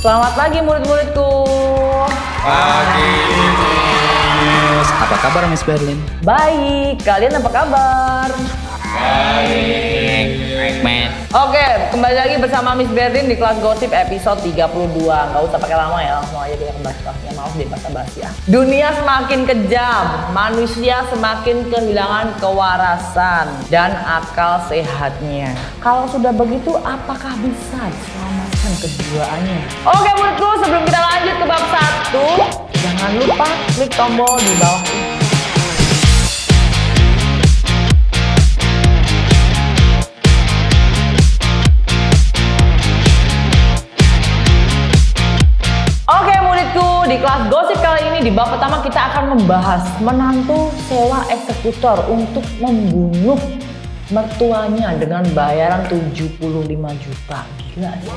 Selamat pagi murid-muridku. Pagi, Miss. Apa kabar Miss Berlin? Baik, kalian apa kabar? Baik, Matt. Oke, kembali lagi bersama Miss Berlin di kelas gosip episode 32. Gak usah pakai lama ya, langsung aja kita kembali. Ya maaf deh basa-basi ya. Dunia semakin kejam, manusia semakin kehilangan kewarasan dan akal sehatnya. Kalau sudah begitu, apakah bisa diselamatkan kejiwaannya? Oke muridku, sebelum kita lanjut ke bab 1, jangan lupa klik tombol di bawah ini. Oke muridku, di kelas gosip kali ini di bab pertama kita akan membahas menantu sewa eksekutor untuk membunuh mertuanya dengan bayaran 75 juta. Gila sih.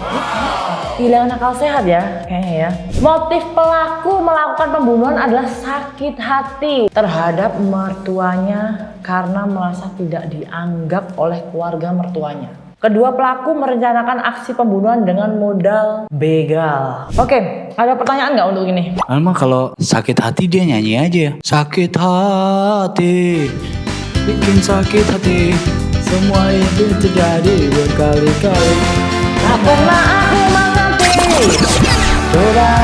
Kehilangan akal sehat ya kayaknya ya. Motif pelaku melakukan pembunuhan adalah sakit hati terhadap mertuanya karena merasa tidak dianggap oleh keluarga mertuanya. Kedua pelaku merencanakan aksi pembunuhan dengan modal begal. Oke, ada pertanyaan nggak untuk ini? Emang kalau sakit hati dia nyanyi aja. Sakit hati, bikin sakit hati. Semua itu terjadi berkali-kali. Tak pernah aku mengerti, sudah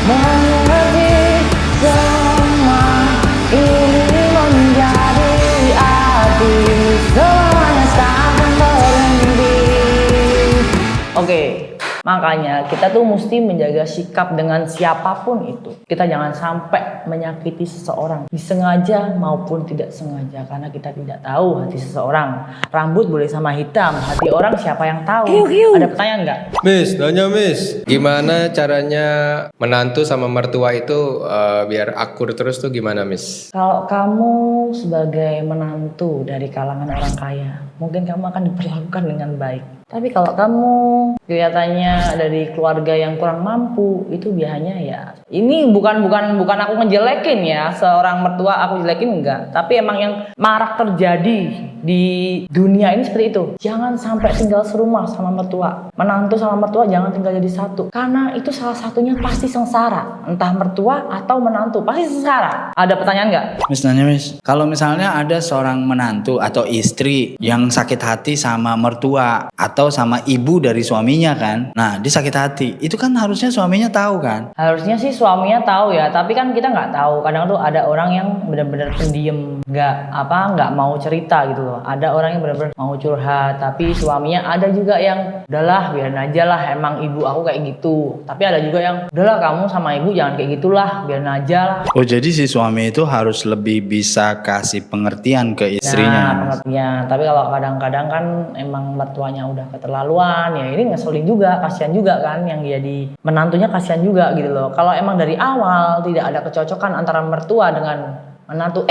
mengerti semua ini menjadi arti semuanya sekarang berhenti. Oke, makanya kita tuh mesti menjaga sikap dengan siapapun itu. Kita jangan sampai menyakiti seseorang, disengaja maupun tidak sengaja, karena kita tidak tahu hati seseorang. Rambut boleh sama hitam, hati orang siapa yang tahu? Ada pertanyaan nggak? Miss, nanya Miss, gimana caranya menantu sama mertua itu biar akur terus tuh gimana Miss? Kalau kamu sebagai menantu dari kalangan orang kaya, mungkin kamu akan diperlakukan dengan baik. Tapi kalau kamu kelihatannya dari keluarga yang kurang mampu, itu biasanya ya. Ini bukan aku ngejelekin ya, seorang mertua aku jelekin enggak. Tapi emang yang marak terjadi di dunia ini seperti itu. Jangan sampai tinggal serumah sama mertua. Menantu sama mertua jangan tinggal jadi satu. Karena itu salah satunya pasti sengsara. Entah mertua atau menantu, pasti sengsara. Ada pertanyaan nggak? Miss nanya Miss, kalau misalnya ada seorang menantu atau istri yang sakit hati sama mertua atau sama ibu dari suaminya kan, nah dia sakit hati, itu kan harusnya suaminya tahu kan? Harusnya sih suaminya tahu ya, tapi kan kita nggak tahu. Kadang tuh ada orang yang benar-benar pendiam, nggak mau cerita gitu loh. Ada orang yang benar-benar mau curhat, tapi suaminya ada juga yang udahlah biarin aja lah, emang ibu aku kayak gitu. Tapi ada juga yang udahlah kamu sama ibu jangan kayak gitulah, biarin aja lah. Oh jadi si suami itu harus lebih bisa kasih pengertian ke istrinya. Nah, pengertian. Tapi kalau kadang-kadang kan emang mertuanya udah keterlaluan, ya ini ngeselin juga, kasihan juga kan yang jadi menantunya, kasihan juga gitu loh. Kalau emang dari awal tidak ada kecocokan antara mertua dengan menantu,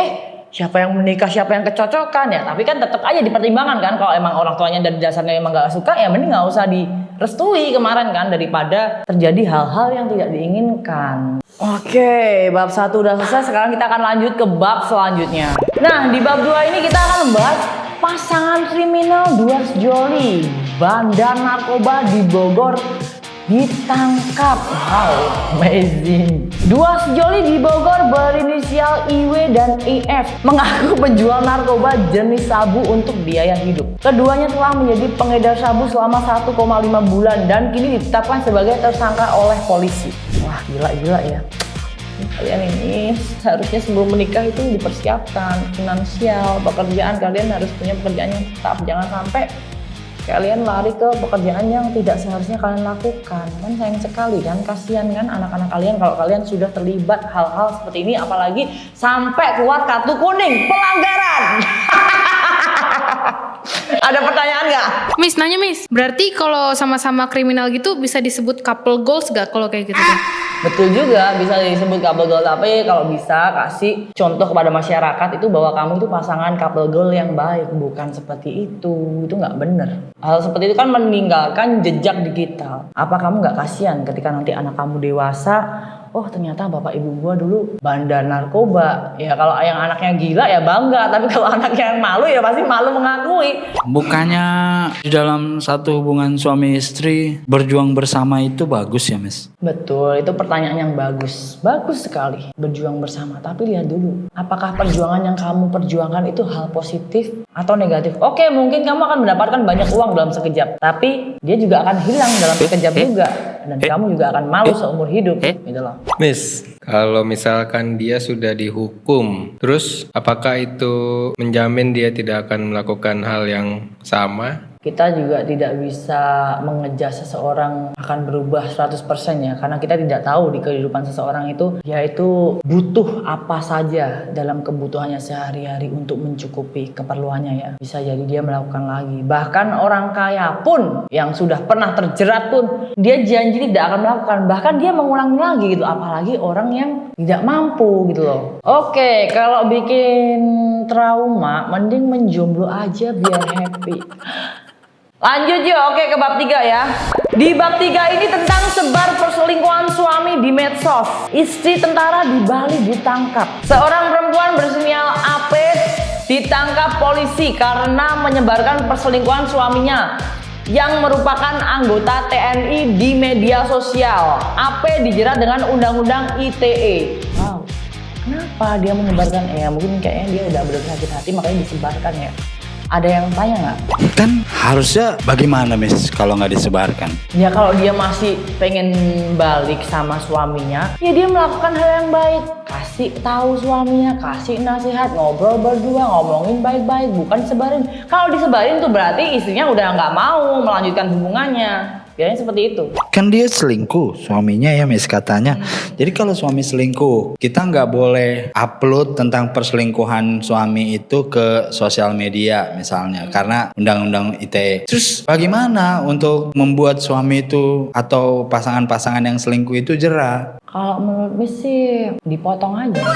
siapa yang menikah, siapa yang kecocokan ya, tapi kan tetap aja dipertimbangkan kan. Kalau emang orang tuanya dari dasarnya emang gak suka, ya mending gak usah direstui kemarin kan, daripada terjadi hal-hal yang tidak diinginkan. Oke, bab 1 udah selesai, sekarang kita akan lanjut ke bab selanjutnya. Nah, di bab 2 ini kita akan membahas pasangan kriminal Duas Joli, bandar narkoba di Bogor ditangkap. Wow, amazing. Duas Joli di Bogor berinisial IW dan IF mengaku penjual narkoba jenis sabu untuk biaya hidup. Keduanya telah menjadi pengedar sabu selama 1,5 bulan dan kini ditetapkan sebagai tersangka oleh polisi. Wah, gila ya. Kalian ini seharusnya sebelum menikah itu dipersiapkan finansial, pekerjaan, kalian harus punya pekerjaan yang tetap. Jangan sampai kalian lari ke pekerjaan yang tidak seharusnya kalian lakukan. Kan sayang sekali kan, kasihan kan anak-anak kalian kalau kalian sudah terlibat hal-hal seperti ini, apalagi sampai keluar kartu kuning pelanggaran. Ada pertanyaan nggak? Miss, nanya Miss, berarti kalau sama-sama kriminal gitu bisa disebut couple goals gak kalau kayak gitu? Betul juga, bisa disebut couple goal, tapi kalau bisa kasih contoh kepada masyarakat itu bahwa kamu itu pasangan couple goal yang baik, bukan seperti itu nggak bener. Hal seperti itu kan meninggalkan jejak digital. Apa kamu nggak kasihan ketika nanti anak kamu dewasa, oh ternyata bapak ibu gua dulu bandar narkoba. Ya kalau yang anaknya gila ya bangga, tapi kalau anaknya yang malu ya pasti malu mengakui. Bukannya di dalam satu hubungan suami istri berjuang bersama itu bagus ya, Miss? Betul, itu pertanyaan yang bagus. Bagus sekali berjuang bersama. Tapi lihat dulu, apakah perjuangan yang kamu perjuangkan itu hal positif atau negatif? Oke, mungkin kamu akan mendapatkan banyak uang dalam sekejap, tapi dia juga akan hilang dalam sekejap juga. Dan kamu juga akan malu seumur hidup. Gitu loh. Miss, kalau misalkan dia sudah dihukum, terus apakah itu menjamin dia tidak akan melakukan hal yang sama? Kita juga tidak bisa mengejar seseorang akan berubah 100% ya, karena kita tidak tahu di kehidupan seseorang itu yaitu butuh apa saja dalam kebutuhannya sehari-hari untuk mencukupi keperluannya ya. Bisa jadi dia melakukan lagi. Bahkan orang kaya pun yang sudah pernah terjerat pun dia janji tidak akan melakukan, bahkan dia mengulangi lagi gitu, apalagi orang yang tidak mampu gitu loh. Oke, kalau bikin trauma mending menjomblo aja biar happy. Lanjut yuk, oke ke bab 3 ya. Di bab 3 ini tentang sebar perselingkuhan suami di medsos. Istri tentara di Bali ditangkap. Seorang perempuan bersinyal AP ditangkap polisi karena menyebarkan perselingkuhan suaminya yang merupakan anggota TNI di media sosial. AP dijerat dengan Undang-Undang ITE. Wow, kenapa dia menyebarkan? Ya mungkin kayaknya dia udah bersakit hati makanya disebarkan ya. Ada yang tanya nggak? Kan harusnya bagaimana, Miss, kalau nggak disebarkan? Ya kalau dia masih pengen balik sama suaminya, ya dia melakukan hal yang baik. Kasih tahu suaminya, kasih nasihat, ngobrol berdua, ngomongin baik-baik, bukan sebarin. Kalau disebarin tuh berarti istrinya udah nggak mau melanjutkan hubungannya. Biasanya seperti itu. Kan dia selingkuh suaminya ya, Miss, katanya. Jadi kalau suami selingkuh, kita nggak boleh upload tentang perselingkuhan suami itu ke sosial media misalnya, karena undang-undang ITE. Terus bagaimana untuk membuat suami itu atau pasangan-pasangan yang selingkuh itu jera? Kalau menurut Miss sih dipotong aja.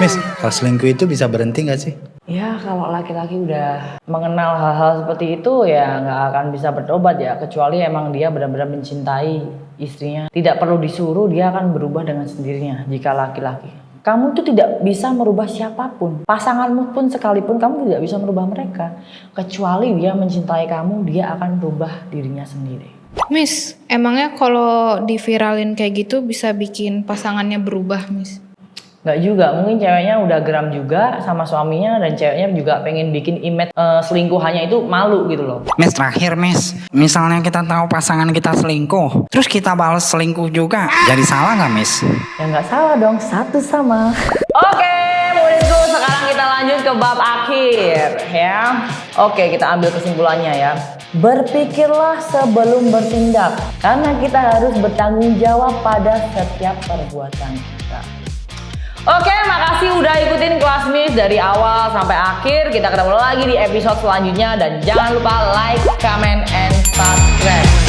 Miss, kalau selingkuh itu bisa berhenti nggak sih? Ya kalau laki-laki udah mengenal hal-hal seperti itu ya nggak akan bisa bertobat ya, kecuali emang dia benar-benar mencintai istrinya. Tidak perlu disuruh, dia akan berubah dengan sendirinya jika laki-laki. Kamu tuh tidak bisa merubah siapapun, pasanganmu pun sekalipun kamu tidak bisa merubah mereka. Kecuali dia mencintai kamu, dia akan berubah dirinya sendiri. Miss, emangnya kalau diviralin kayak gitu bisa bikin pasangannya berubah, Miss? Nggak juga, mungkin ceweknya udah geram juga sama suaminya dan ceweknya juga pengen bikin image selingkuhannya itu malu gitu loh. Miss, terakhir, Miss, misalnya kita tahu pasangan kita selingkuh, terus kita balas selingkuh juga, jadi salah nggak, Miss? Ya nggak salah dong, satu sama. Oke, muridku, sekarang kita lanjut ke bab akhir ya. Oke, kita ambil kesimpulannya ya. Berpikirlah sebelum bertindak, karena kita harus bertanggung jawab pada setiap perbuatan kita. Oke, makasih udah ikutin kelas Miss dari awal sampai akhir. Kita ketemu lagi di episode selanjutnya dan jangan lupa like, comment, and subscribe.